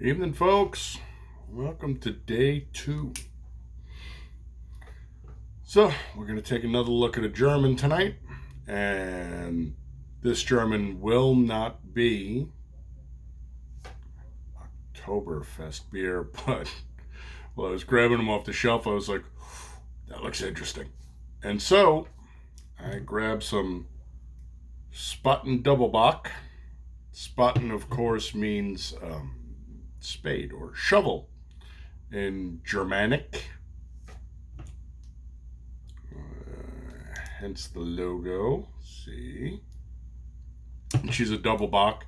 Evening, folks. Welcome to day 2. So, we're going to take another look at a German tonight. And this German will not be Oktoberfest beer, but while I was grabbing them off the shelf, I was like, that looks interesting. And so, I grabbed some Spaten Doppelbock. Spaten, of course, means spade or shovel in Germanic. Hence the logo. See? She's a Doppelbock.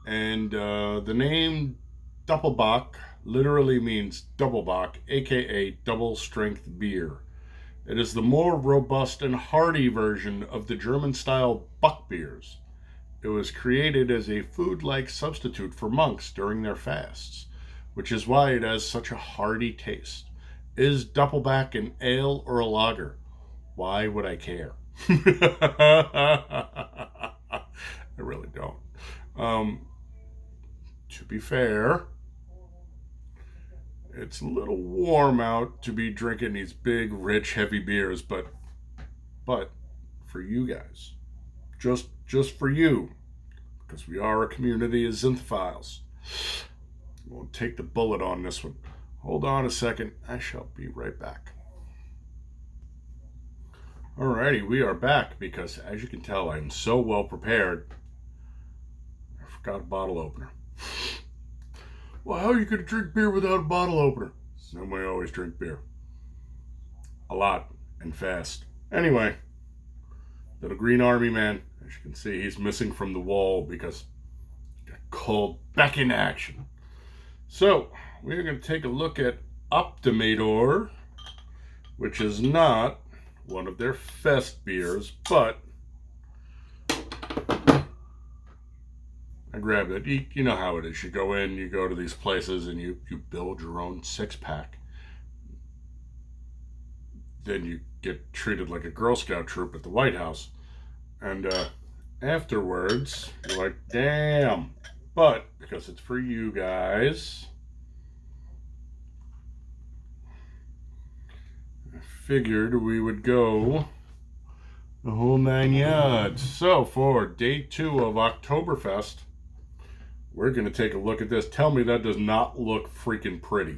And the name Doppelbock literally means double bock, aka double strength beer. It is the more robust and hearty version of the German style bock beers. It was created as a food-like substitute for monks during their fasts, which is why it has such a hearty taste. Is Doppelbock an ale or a lager? Why would I care? I really don't. To be fair, it's a little warm out to be drinking these big, rich, heavy beers, but for you guys, just for you, because we are a community of Zinthophiles. We'll take the bullet on this one. Hold on a second. I shall be right back. Alrighty, we are back because, as you can tell, I'm so well prepared. I forgot a bottle opener. Well, how are you going to drink beer without a bottle opener? Same way I always drink beer. A lot and fast. Anyway, little green army man. As you can see, he's missing from the wall because he got called back into action. So, we're going to take a look at Optimator, which is not one of their fest beers, but I grabbed it. You know how it is. You go in, you go to these places, and you build your own 6-pack. Then you get treated like a Girl Scout troop at the White House. And afterwards, you're like, damn. But because it's for you guys, I figured we would go the whole 9 yards. So for day 2 of Oktoberfest, we're going to take a look at this. Tell me that does not look freaking pretty.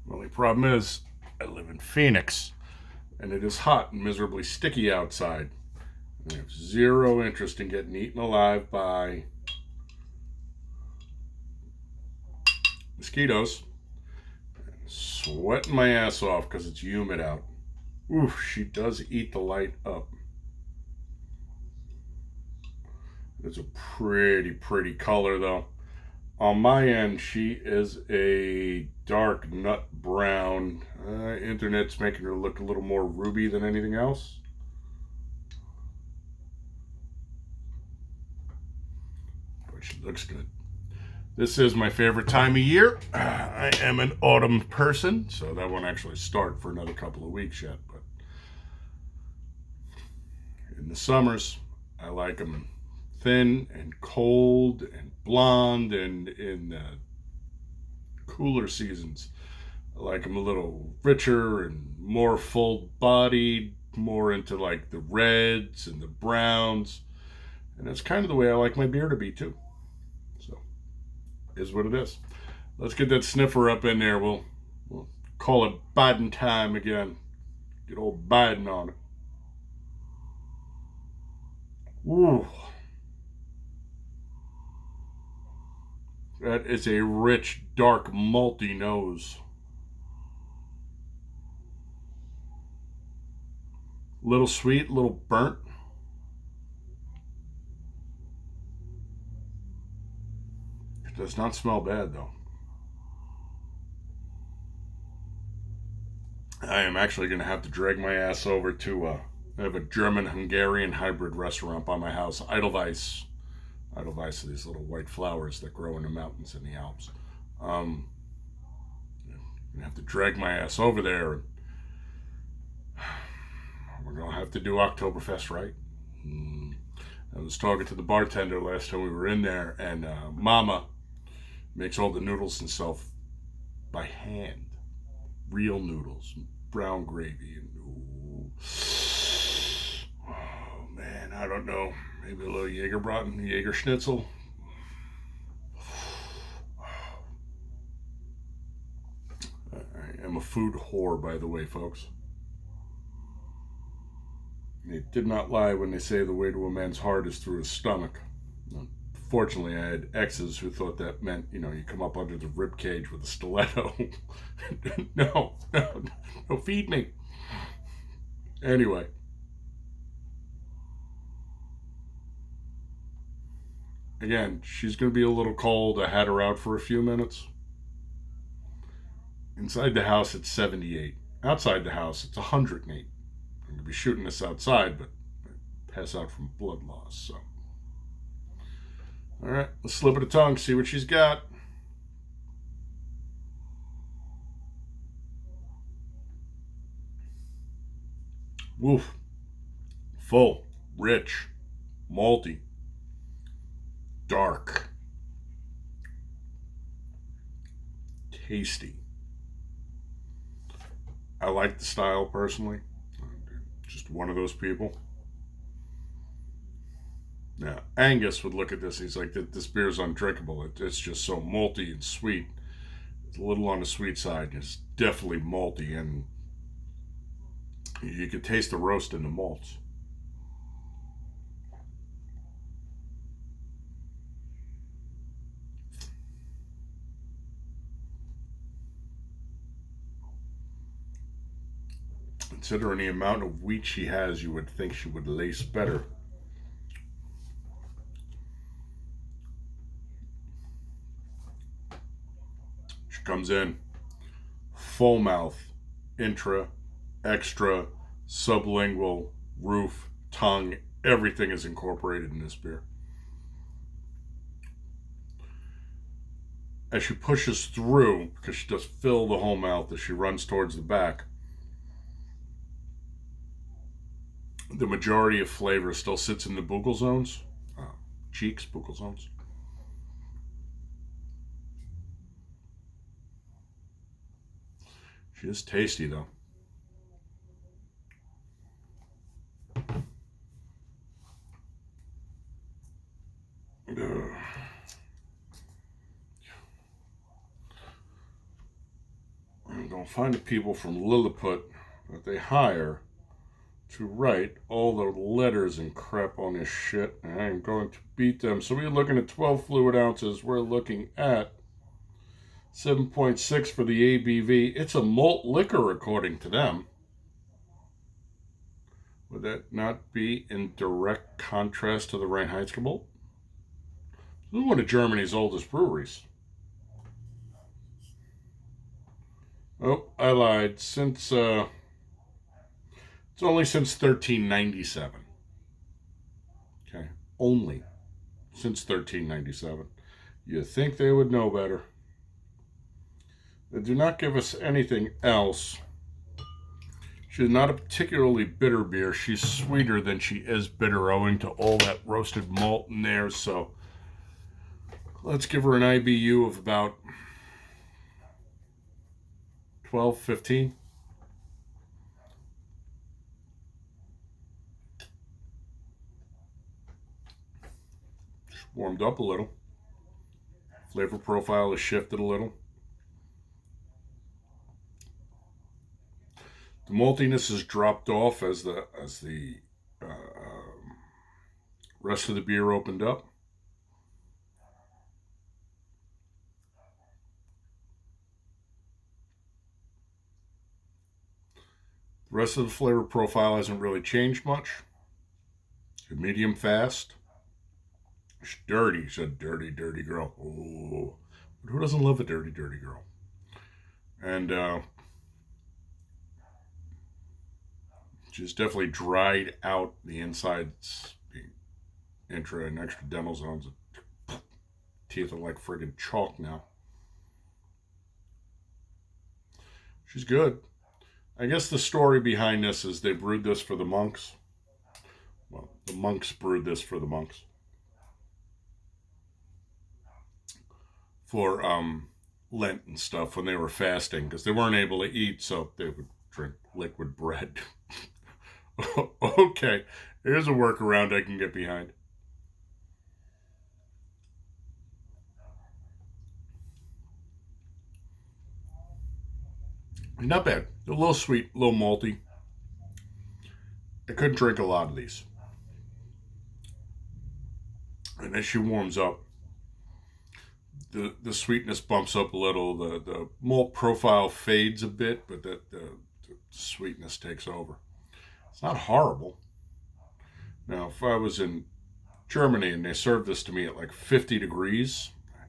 The only problem is, I live in Phoenix, and it is hot and miserably sticky outside. I have zero interest in getting eaten alive by mosquitoes. Sweating my ass off because it's humid out. Oof, she does eat the light up. It's a pretty color though. On my end, she is a dark nut brown. Internet's making her look a little more ruby than anything else. But she looks good. This is my favorite time of year. I am an autumn person, so that won't actually start for another couple of weeks yet. But in the summers, I like them thin and cold and blonde, and in cooler seasons, I like them a little richer and more full-bodied, more into like the reds and the browns. And that's kind of the way I like my beer to be too. So, is what it is. Let's get that sniffer up in there. We'll call it Biden time again. Get old Biden on it. Ooh. That is a rich, dark, malty nose. Little sweet, little burnt. It does not smell bad, though. I am actually going to have to drag my ass over to, I have a German-Hungarian hybrid restaurant by my house, Edelweiss. Edelweiss are these little white flowers that grow in the mountains in the Alps. I'm going to have to drag my ass over there. We're going to have to do Oktoberfest right. I was talking to the bartender last time we were in there, and Mama Makes all the noodles himself by hand. Real noodles, brown gravy, and ooh. Oh man, I don't know. Maybe a little Jägerbraten, Jäger Schnitzel. I am a food whore, by the way, folks. They did not lie when they say the way to a man's heart is through his stomach. Fortunately, I had exes who thought that meant, you come up under the rib cage with a stiletto. No, feed me. Anyway. Again, she's going to be a little cold. I had her out for a few minutes. Inside the house, it's 78. Outside the house, it's 108. I'm going to be shooting this outside, but I pass out from blood loss, so. All right, let's slip of the tongue, see what she's got. Woof. Full, rich, malty, dark, tasty. I like the style personally. Just one of those people. Now, Angus would look at this. He's like, this beer is undrinkable. It's just so malty and sweet. It's a little on the sweet side. It's definitely malty, and you could taste the roast in the malts. Considering the amount of wheat she has, you would think she would lace better. She comes in full mouth, intra, extra, sublingual, roof, tongue, everything is incorporated in this beer. As she pushes through, because she does fill the whole mouth as she runs towards the back, the majority of flavor still sits in the buccal zones, cheeks, buccal zones. She is tasty, though. I'm going to find the people from Lilliput that they hire to write all the letters and crap on this shit, and I'm going to beat them. So we're looking at 12 fluid ounces. We're looking at 7.6 for the ABV. It's a malt liquor, according to them. Would that not be in direct contrast to the Reinheitsgebot? This is one of Germany's oldest breweries. Oh, I lied. It's only since 1397. Okay, only since 1397. You'd think they would know better. They do not give us anything else. She's not a particularly bitter beer. She's sweeter than she is bitter, owing to all that roasted malt in there. So let's give her an IBU of about 12, 15. Just warmed up a little. Flavor profile has shifted a little. The maltiness has dropped off as the rest of the beer opened up. The rest of the flavor profile hasn't really changed much. Medium fast. She's dirty. She's a dirty, dirty girl. Oh, but who doesn't love a dirty, dirty girl? And she's definitely dried out the insides, the intra and extra dental zones. Teeth are like friggin' chalk now. She's good. I guess the story behind this is they brewed this for the monks. Well, the monks brewed this for the monks. for Lent and stuff when they were fasting because they weren't able to eat, so they would drink liquid bread. Okay, here's a workaround I can get behind. Not bad. A little sweet, a little malty. I couldn't drink a lot of these. And as she warms up, the sweetness bumps up a little. The malt profile fades a bit, but the sweetness takes over. It's not horrible. Now, if I was in Germany and they served this to me at like 50 degrees, I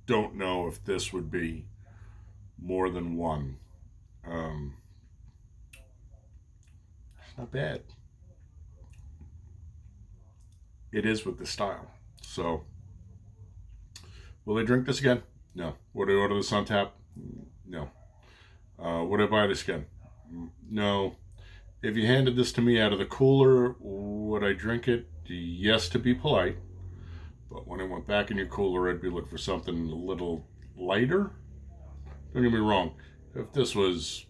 don't know if this would be more than one. It's not bad. It is with the style. So, will I drink this again? No. Would I order this on tap? No. Would I buy this again? No. If you handed this to me out of the cooler, would I drink it? Yes, to be polite. But when it went back in your cooler, I'd be looking for something a little lighter. Don't get me wrong. If this was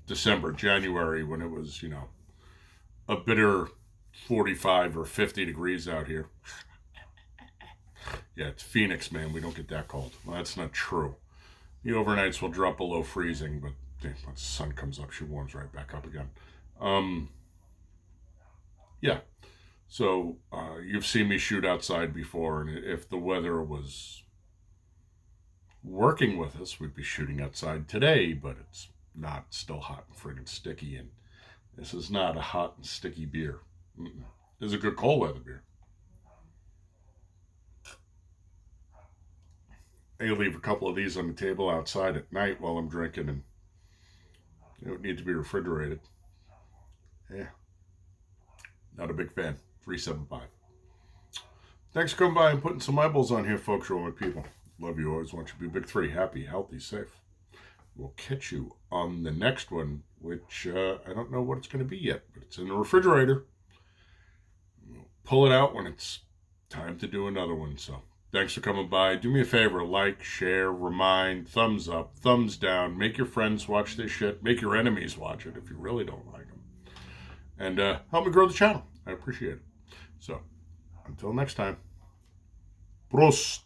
December, January, when it was, a bitter 45 or 50 degrees out here. Yeah, it's Phoenix, man. We don't get that cold. Well, that's not true. The overnights will drop below freezing, but when the sun comes up, she warms right back up again. Yeah. So you've seen me shoot outside before, and if the weather was working with us, we'd be shooting outside today, but it's not. It's still hot and friggin' sticky, and this is not a hot and sticky beer. This is a good cold weather beer. I leave a couple of these on the table outside at night while I'm drinking, and they don't need to be refrigerated. Yeah, not a big fan. 375. Thanks for coming by and putting some eyeballs on here, folks. You're all my people. Love you. Always want you to be big three. Happy, healthy, safe. We'll catch you on the next one, which I don't know what it's going to be yet, but it's in the refrigerator. We'll pull it out when it's time to do another one. So thanks for coming by. Do me a favor, like, share, remind, thumbs up, thumbs down. Make your friends watch this shit. Make your enemies watch it if you really don't like them. And help me grow the channel. I appreciate it. So, until next time, Prost.